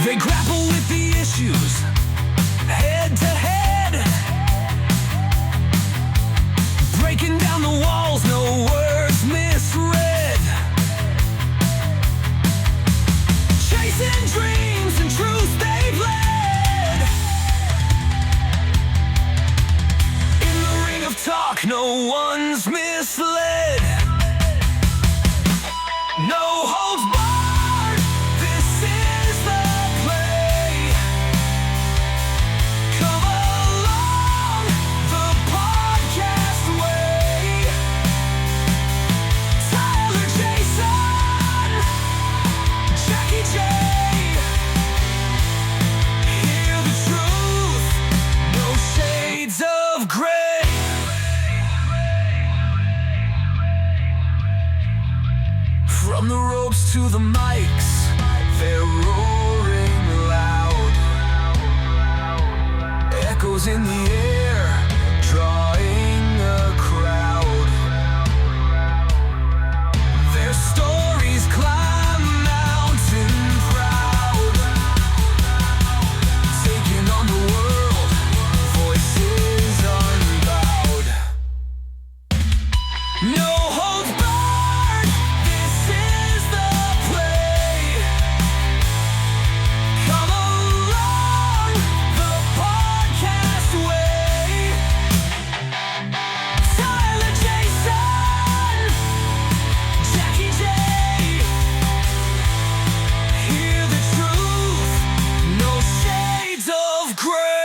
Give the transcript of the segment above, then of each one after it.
They grapple with the issues, head to head, breaking down the walls, no words misread, chasing dreams and truths they've led. In the ring of talk, no one's misled. No holds barred, this is the play. Come along the podcast way. Tyler, Jayson, Jackie J. Hear the truth, no shades of gray. From the ropes to the mics, they're roaring loud. Echoes in the air, drawing a crowd. Their stories climb mountain proud, taking on the world, voices unbowed. No holds barred, this is the play. Come along the podcast way. Tyler, Jayson, Jackie J. Hear the truth, no shades of gray.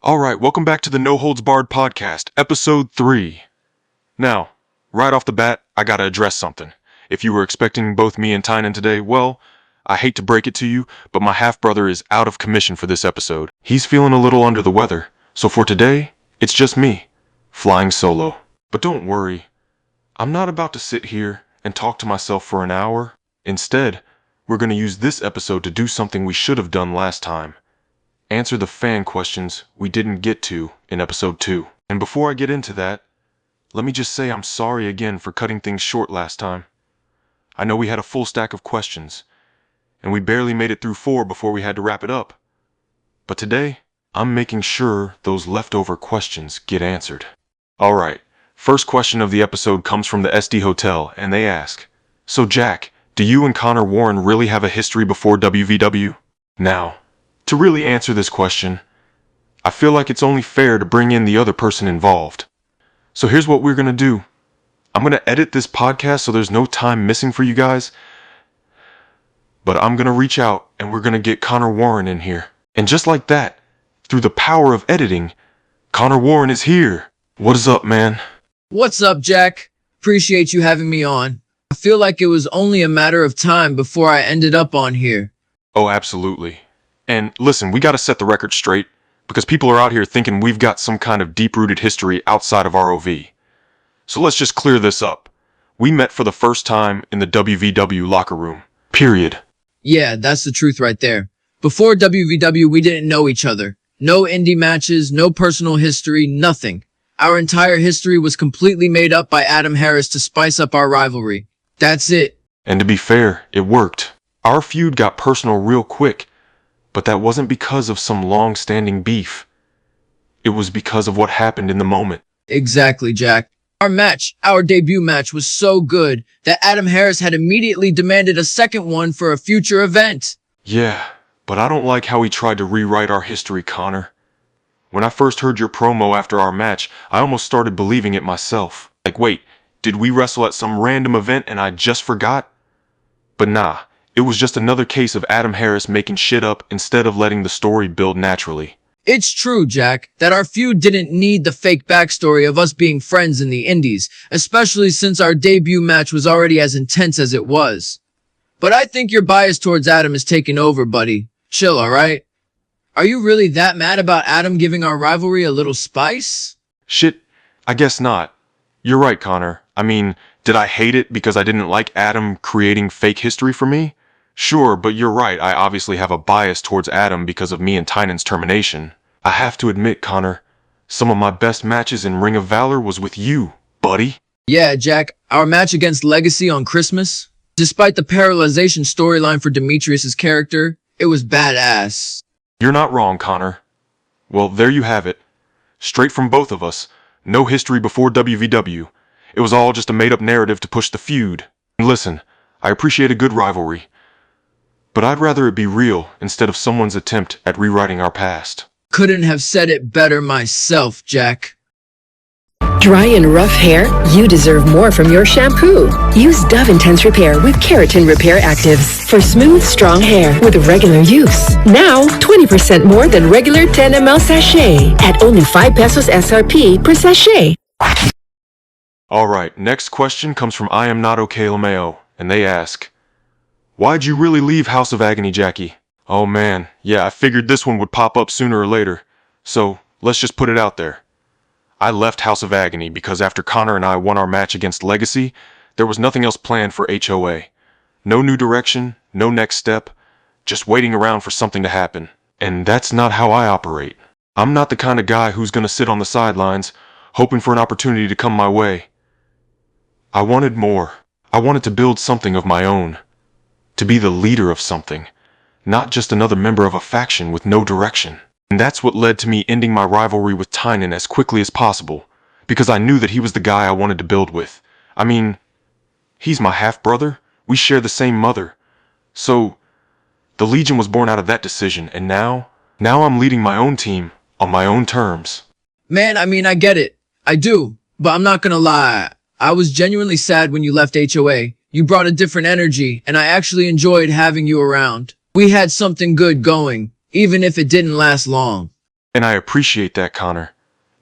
Alright, welcome back to the No Holds Barred podcast, episode 3. Now, right off the bat, I gotta address something. If you were expecting both me and Tynan today, well, I hate to break it to you, but my half-brother is out of commission for this episode. He's feeling a little under the weather, so for today, it's just me, flying solo. But don't worry, I'm not about to sit here and talk to myself for an hour. Instead, we're gonna use this episode to do something we should have done last time. Answer the fan questions we didn't get to in episode 2. And before I get into that, let me just say I'm sorry again for cutting things short last time. I know we had a full stack of questions, and we barely made it through 4 before we had to wrap it up. But today, I'm making sure those leftover questions get answered. Alright, first question of the episode comes from the SD Hotel, and they ask, "So Jack, do you and Connor Warren really have a history before WVW?" Now, to really answer this question, I feel like it's only fair to bring in the other person involved. So here's what we're gonna do. I'm gonna edit this podcast so there's no time missing for you guys, but I'm gonna reach out and we're gonna get Connor Warren in here. And just like that, through the power of editing, Connor Warren is here. What is up, man? What's up, Jack? Appreciate you having me on. I feel like it was only a matter of time before I ended up on here. Oh, absolutely. And listen, we gotta set the record straight, because people are out here thinking we've got some kind of deep-rooted history outside of ROV. So let's just clear this up. We met for the first time in the WVW locker room. Period. Yeah, that's the truth right there. Before WVW, we didn't know each other. No indie matches, no personal history, nothing. Our entire history was completely made up by Adam Harris to spice up our rivalry. That's it. And to be fair, it worked. Our feud got personal real quick, but that wasn't because of some long-standing beef. It was because of what happened in the moment. Exactly, Jack. Our debut match was so good that Adam Harris had immediately demanded a second one for a future event. Yeah, but I don't like how he tried to rewrite our history, Connor. When I first heard your promo after our match, I almost started believing it myself. Like, wait, did we wrestle at some random event and I just forgot? But nah, it was just another case of Adam Harris making shit up instead of letting the story build naturally. It's true, Jack, that our feud didn't need the fake backstory of us being friends in the indies, especially since our debut match was already as intense as it was. But I think your bias towards Adam is taking over, buddy. Chill, alright? Are you really that mad about Adam giving our rivalry a little spice? Shit, I guess not. You're right, Connor. I mean, did I hate it because I didn't like Adam creating fake history for me? Sure, but you're right, I obviously have a bias towards Adam because of me and Tynan's termination. I have to admit, Connor, some of my best matches in Ring of Valor was with you, buddy. Yeah, Jack, our match against Legacy on Christmas, despite the paralyzation storyline for Demetrius's character, it was badass. You're not wrong, Connor. Well, there you have it. Straight from both of us. No history before WVW. It was all just a made-up narrative to push the feud. And listen, I appreciate a good rivalry, but I'd rather it be real instead of someone's attempt at rewriting our past. Couldn't have said it better myself, Jack. Dry and rough hair? You deserve more from your shampoo. Use Dove Intense Repair with Keratin Repair Actives for smooth, strong hair with regular use. Now, 20% more than regular 10 ml sachet at only 5 pesos SRP per sachet. Alright, next question comes from I Am Not Okay Lameo, and they ask, why'd you really leave House of Agony, Jackie? Oh man, yeah, I figured this one would pop up sooner or later. So, let's just put it out there. I left House of Agony because after Connor and I won our match against Legacy, there was nothing else planned for HOA. No new direction, no next step, just waiting around for something to happen. And that's not how I operate. I'm not the kind of guy who's gonna sit on the sidelines, hoping for an opportunity to come my way. I wanted more. I wanted to build something of my own. To be the leader of something, not just another member of a faction with no direction. And that's what led to me ending my rivalry with Tynan as quickly as possible, because I knew that he was the guy I wanted to build with. I mean, he's my half-brother, we share the same mother. So, the Legion was born out of that decision, and now I'm leading my own team, on my own terms. Man, I get it. I do. But I'm not gonna lie. I was genuinely sad when you left HOA. You brought a different energy, and I actually enjoyed having you around. We had something good going, even if it didn't last long. And I appreciate that, Connor.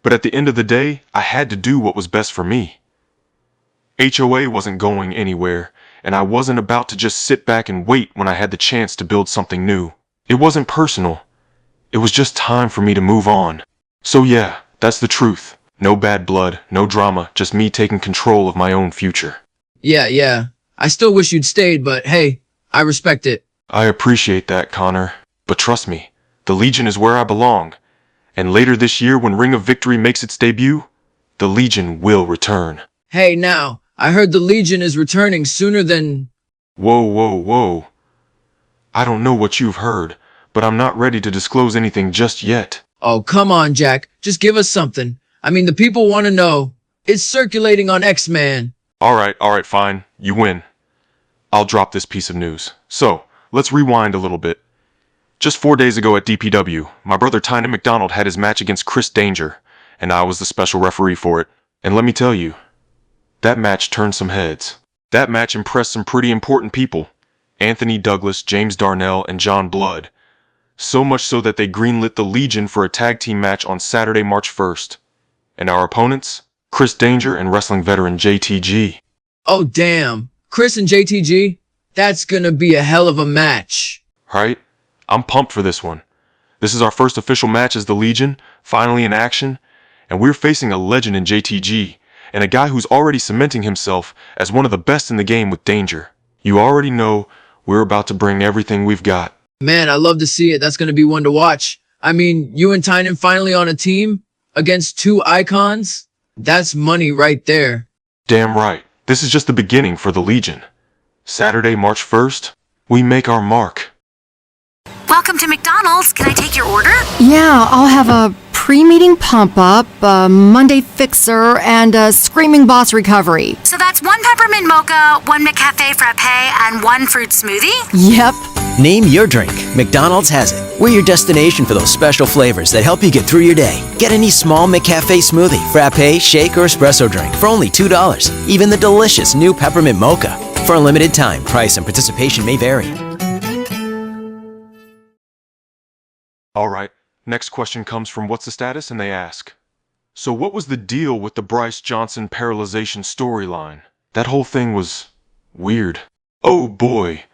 But at the end of the day, I had to do what was best for me. HOA wasn't going anywhere, and I wasn't about to just sit back and wait when I had the chance to build something new. It wasn't personal. It was just time for me to move on. So yeah, that's the truth. No bad blood, no drama, just me taking control of my own future. Yeah. I still wish you'd stayed, but hey, I respect it. I appreciate that, Connor. But trust me, the Legion is where I belong. And later this year, when Ring of Victory makes its debut, the Legion will return. Hey, now, I heard the Legion is returning sooner than... Whoa. I don't know what you've heard, but I'm not ready to disclose anything just yet. Oh, come on, Jack. Just give us something. The people want to know. It's circulating on X-Man. Alright, fine. You win. I'll drop this piece of news. So, let's rewind a little bit. Just 4 days ago at DPW, my brother Tynan McDonald had his match against Chris Danger, and I was the special referee for it. And let me tell you, that match turned some heads. That match impressed some pretty important people. Anthony Douglas, James Darnell, and John Blood. So much so that they greenlit the Legion for a tag team match on Saturday, March 1st. And our opponents? Chris Danger and wrestling veteran JTG. Oh, damn. Chris and JTG? That's gonna be a hell of a match. Right? I'm pumped for this one. This is our first official match as the Legion, finally in action, and we're facing a legend in JTG, and a guy who's already cementing himself as one of the best in the game with Danger. You already know we're about to bring everything we've got. Man, I love to see it. That's gonna be one to watch. You and Tynan finally on a team against two icons? That's money right there. Damn right. This is just the beginning for the Legion. Saturday, March 1st, we make our mark. Welcome to McDonald's. Can I take your order? Yeah, I'll have a pre-meeting pump-up, a Monday fixer, and a Screaming Boss recovery. So that's 1 peppermint mocha, 1 McCafe frappe, and 1 fruit smoothie? Yep. Name your drink. McDonald's has it. We're your destination for those special flavors that help you get through your day. Get any small McCafe smoothie, frappe, shake, or espresso drink for only $2. Even the delicious new peppermint mocha. For a limited time, price and participation may vary. Alright, next question comes from What's the Status, and they ask, so what was the deal with the Bryce Johnson paralyzation storyline? That whole thing was weird. Oh boy.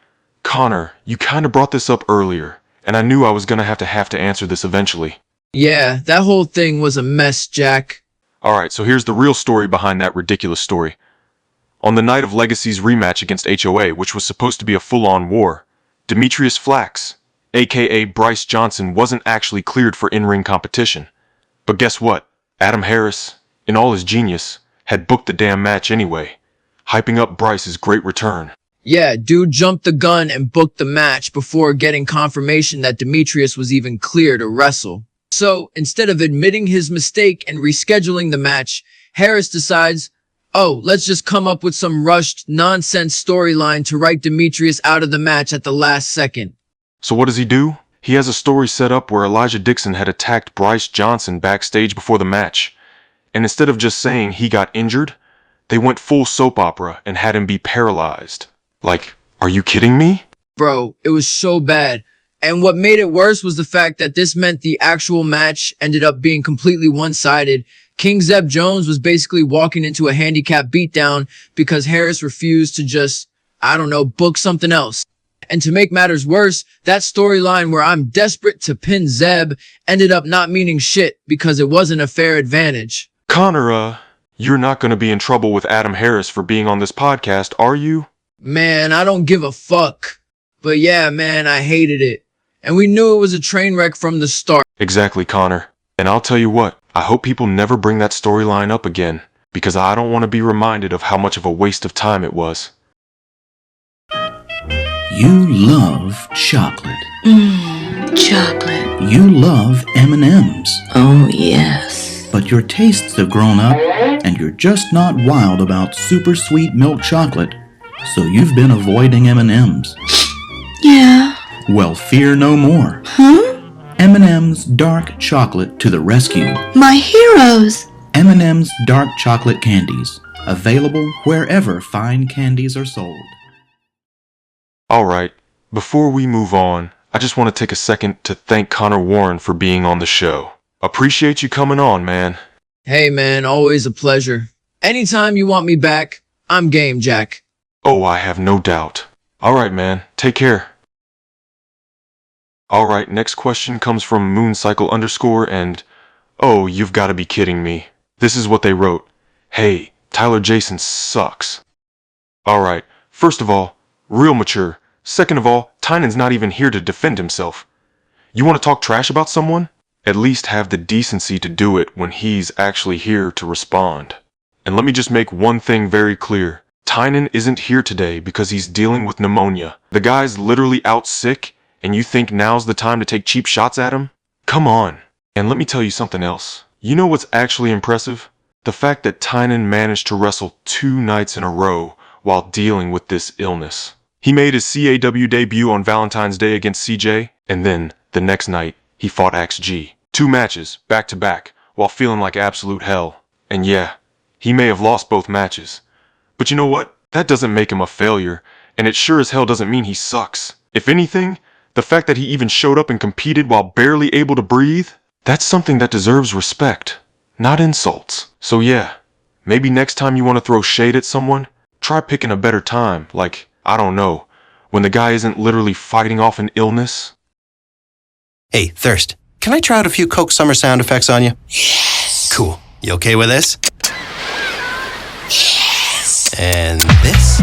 Connor, you kinda brought this up earlier, and I knew I was gonna have to answer this eventually. Yeah, that whole thing was a mess, Jack. Alright, so here's the real story behind that ridiculous story. On the night of Legacy's rematch against HOA, which was supposed to be a full-on war, Demetrius Flax, aka Bryce Johnson, wasn't actually cleared for in-ring competition. But guess what? Adam Harris, in all his genius, had booked the damn match anyway, hyping up Bryce's great return. Yeah, dude jumped the gun and booked the match before getting confirmation that Demetrius was even clear to wrestle. So, instead of admitting his mistake and rescheduling the match, Harris decides, oh, let's just come up with some rushed, nonsense storyline to write Demetrius out of the match at the last second. So what does he do? He has a story set up where Elijah Dixon had attacked Bryce Johnson backstage before the match. And instead of just saying he got injured, they went full soap opera and had him be paralyzed. Like, are you kidding me? Bro, it was so bad. And what made it worse was the fact that this meant the actual match ended up being completely one-sided. King Zeb Jones was basically walking into a handicap beatdown because Harris refused to just, book something else. And to make matters worse, that storyline where I'm desperate to pin Zeb ended up not meaning shit because it wasn't a fair advantage. Connor, you're not gonna be in trouble with Adam Harris for being on this podcast, are you? Man, I don't give a fuck. But yeah, man, I hated it. And we knew it was a train wreck from the start. Exactly, Connor. And I'll tell you what, I hope people never bring that storyline up again, because I don't want to be reminded of how much of a waste of time it was. You love chocolate. Chocolate. You love M&Ms. Oh, yes. But your tastes have grown up, and you're just not wild about super sweet milk chocolate, so you've been avoiding M&Ms. Yeah. Well, fear no more. Huh? M&M's Dark Chocolate to the rescue. My heroes. M&M's Dark Chocolate Candies. Available wherever fine candies are sold. Alright, before we move on, I just want to take a second to thank Connor Warren for being on the show. Appreciate you coming on, man. Hey man, always a pleasure. Anytime you want me back, I'm game, Jack. Oh, I have no doubt. Alright, man, take care. Alright, next question comes from Mooncycle_ and... Oh, you've gotta be kidding me. This is what they wrote. Hey, Jayson Sucks. Alright, first of all, real mature. Second of all, Tynan's not even here to defend himself. You want to talk trash about someone? At least have the decency to do it when he's actually here to respond. And let me just make one thing very clear. Tynan isn't here today because he's dealing with pneumonia. The guy's literally out sick, and you think now's the time to take cheap shots at him? Come on. And let me tell you something else. You know what's actually impressive? The fact that Tynan managed to wrestle 2 nights in a row while dealing with this illness. He made his CAW debut on Valentine's Day against CJ, and then, the next night, he fought XG. 2 matches, back to back, while feeling like absolute hell. And yeah, he may have lost both matches. But you know what? That doesn't make him a failure, and it sure as hell doesn't mean he sucks. If anything, the fact that he even showed up and competed while barely able to breathe, that's something that deserves respect, not insults. So yeah, maybe next time you want to throw shade at someone, try picking a better time, like, I don't know, when the guy isn't literally fighting off an illness. Hey, Thirst, can I try out a few Coke Summer sound effects on you? Yes! Cool. You okay with this? Yes! And this?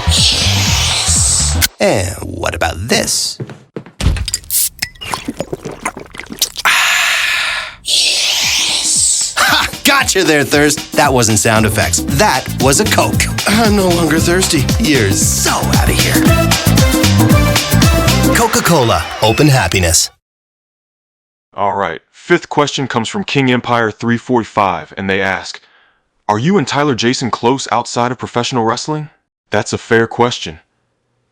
Yes! And what about this? Yes! Ha! Gotcha there, Thirst. That wasn't sound effects. That was a Coke. I'm no longer thirsty. You're so out of here. Coca-Cola. Open happiness. Alright, 5th question comes from King Empire 345, and they ask, are you and Jayson close outside of professional wrestling? That's a fair question.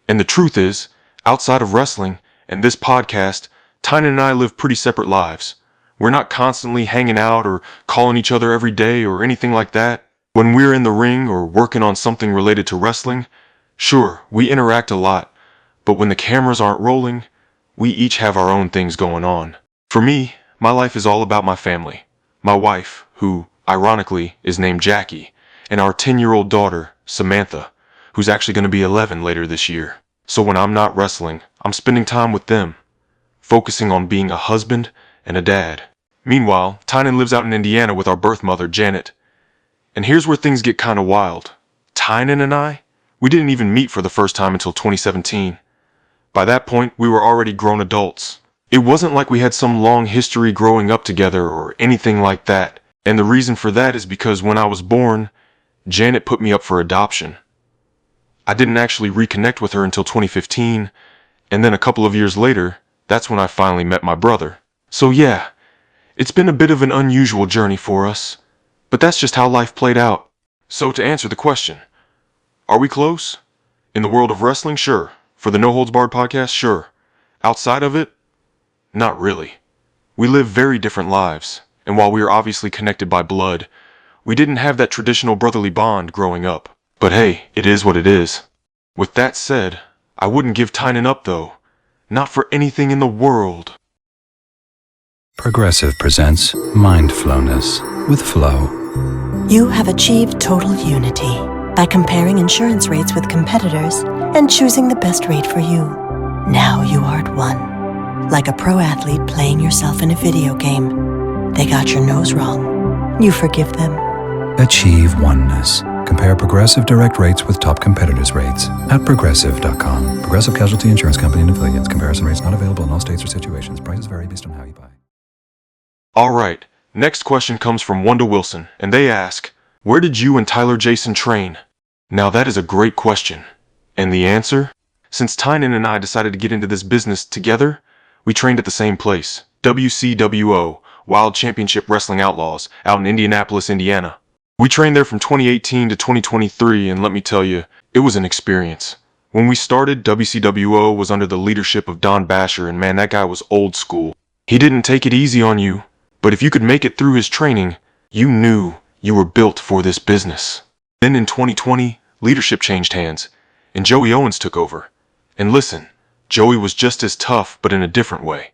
And the truth is, outside of wrestling and this podcast, Tynan and I live pretty separate lives. We're not constantly hanging out or calling each other every day or anything like that. When we're in the ring or working on something related to wrestling, sure, we interact a lot, but when the cameras aren't rolling, we each have our own things going on. For me, my life is all about my family. My wife, who, ironically, is named Jackie, and our 10-year-old daughter, Samantha, who's actually going to be 11 later this year. So when I'm not wrestling, I'm spending time with them, focusing on being a husband and a dad. Meanwhile, Tynan lives out in Indiana with our birth mother, Janet. And here's where things get kinda wild. Tynan and I, we didn't even meet for the first time until 2017. By that point, we were already grown adults. It wasn't like we had some long history growing up together or anything like that. And the reason for that is because when I was born, Janet put me up for adoption. I didn't actually reconnect with her until 2015, and then a couple of years later, that's when I finally met my brother. So yeah, it's been a bit of an unusual journey for us, but that's just how life played out. So to answer the question, are we close? In the world of wrestling, sure. For the No Holds Barred podcast, sure. Outside of it, not really. We live very different lives, and while we are obviously connected by blood, we didn't have that traditional brotherly bond growing up. But hey, it is what it is. With that said, I wouldn't give Tynan up though. Not for anything in the world. Progressive presents Mindflowness with Flo. You have achieved total unity by comparing insurance rates with competitors and choosing the best rate for you. Now you are at one. Like a pro athlete playing yourself in a video game. They got your nose wrong. You forgive them. Achieve oneness. Compare Progressive direct rates with top competitors' rates at Progressive.com. Progressive Casualty Insurance Company and affiliates. Comparison rates not available in all states or situations. Prices vary based on how you buy. Alright, next question comes from Wanda Wilson, and they ask, where did you and Tyler Jayson train? Now that is a great question. And the answer? Since Tynan and I decided to get into this business together, we trained at the same place, WCWO, Wild Championship Wrestling Outlaws, out in Indianapolis, Indiana. We trained there from 2018 to 2023, and let me tell you, it was an experience. When we started, WCWO was under the leadership of Don Basher, and man, that guy was old school. He didn't take it easy on you, but if you could make it through his training, you knew you were built for this business. Then in 2020, leadership changed hands, and Joey Owens took over. And listen, Joey was just as tough, but in a different way.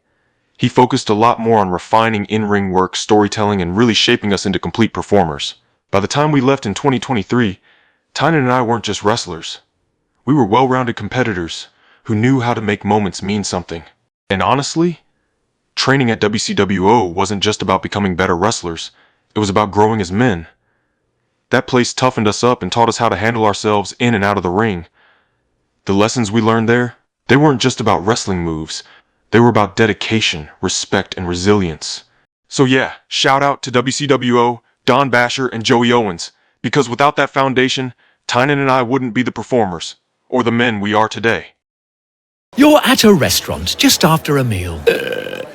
He focused a lot more on refining in-ring work, storytelling, and really shaping us into complete performers. By the time we left in 2023, Tynan and I weren't just wrestlers. We were well-rounded competitors who knew how to make moments mean something. And honestly, training at WCWO wasn't just about becoming better wrestlers, it was about growing as men. That place toughened us up and taught us how to handle ourselves in and out of the ring. The lessons we learned there, they weren't just about wrestling moves, they were about dedication, respect, and resilience. So yeah, shout out to WCWO, Don Basher, and Joey Owens, because without that foundation, Tynan and I wouldn't be the performers, or the men we are today. You're at a restaurant just after a meal.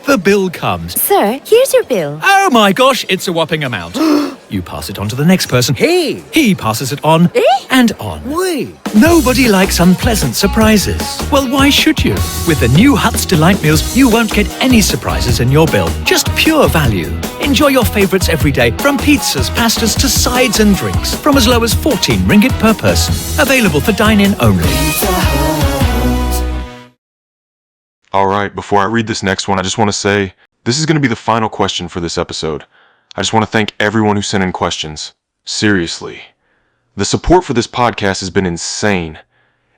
The bill comes. Sir, here's your bill. Oh my gosh, it's a whopping amount. You pass it on to the next person. Hey! He passes it on and on. Wait! Nobody likes unpleasant surprises. Well, why should you? With the new Huts Delight meals, you won't get any surprises in your bill. Just pure value. Enjoy your favorites every day, from pizzas, pastas to sides and drinks, from as low as 14 ringgit per person. Available for dine-in only. Alright, before I read this next one, I just want to say, this is going to be the final question for this episode. I just want to thank everyone who sent in questions. Seriously. The support for this podcast has been insane,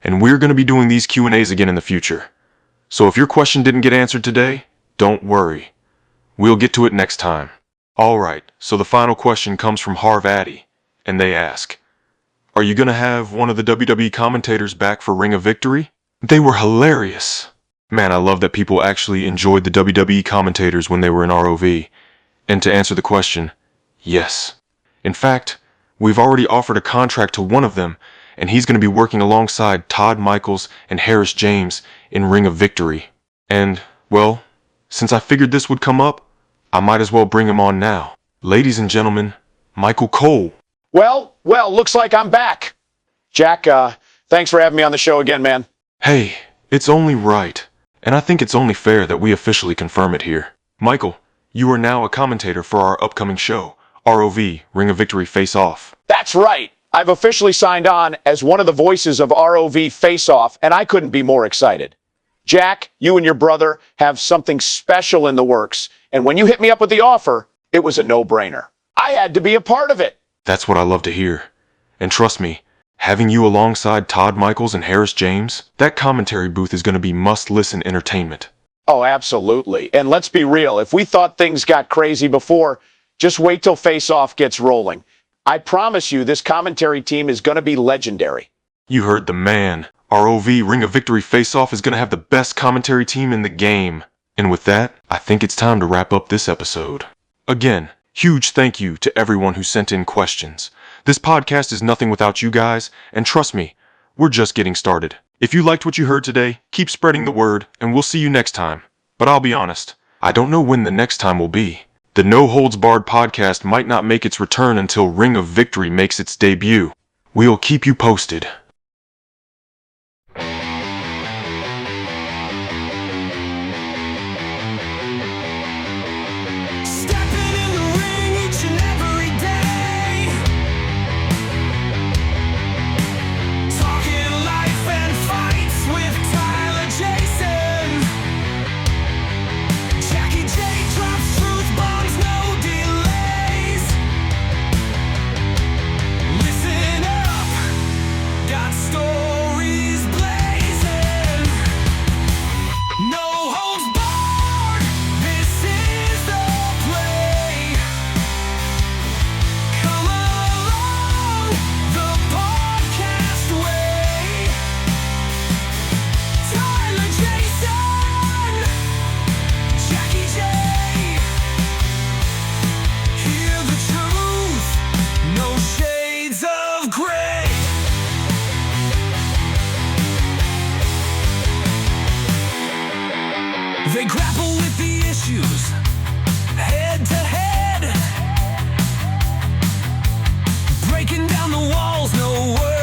and we're going to be doing these Q&As again in the future. So if your question didn't get answered today, don't worry. We'll get to it next time. Alright, so the final question comes from Harv Addy, and they ask, are you going to have one of the WWE commentators back for Ring of Victory? They were hilarious. Man, I love that people actually enjoyed the WWE commentators when they were in ROV. And to answer the question, yes. In fact, we've already offered a contract to one of them, and he's going to be working alongside Todd Michaels and Harris James in Ring of Victory. And, well, since I figured this would come up, I might as well bring him on now. Ladies and gentlemen, Michael Cole. Well, looks like I'm back. Jack, thanks for having me on the show again, man. Hey, it's only right. And I think it's only fair that we officially confirm it here. Michael, you are now a commentator for our upcoming show, ROV, Ring of Victory Face Off. That's right. I've officially signed on as one of the voices of ROV Face Off, and I couldn't be more excited. Jack, you and your brother have something special in the works, and when you hit me up with the offer, it was a no-brainer. I had to be a part of it. That's what I love to hear. And trust me, having you alongside Todd Michaels and Harris James, that commentary booth is going to be must-listen entertainment. Oh, absolutely. And let's be real. If we thought things got crazy before, just wait till Face Off gets rolling. I promise you, this commentary team is going to be legendary. You heard the man. ROV Ring of Victory Face Off is going to have the best commentary team in the game. And with that, I think it's time to wrap up this episode. Again, huge thank you to everyone who sent in questions. This podcast is nothing without you guys, and trust me, we're just getting started. If you liked what you heard today, keep spreading the word, and we'll see you next time. But I'll be honest, I don't know when the next time will be. The No Holds Barred podcast might not make its return until Ring of Victory makes its debut. We'll keep you posted. They grapple with the issues, head to head, breaking down the walls, no words.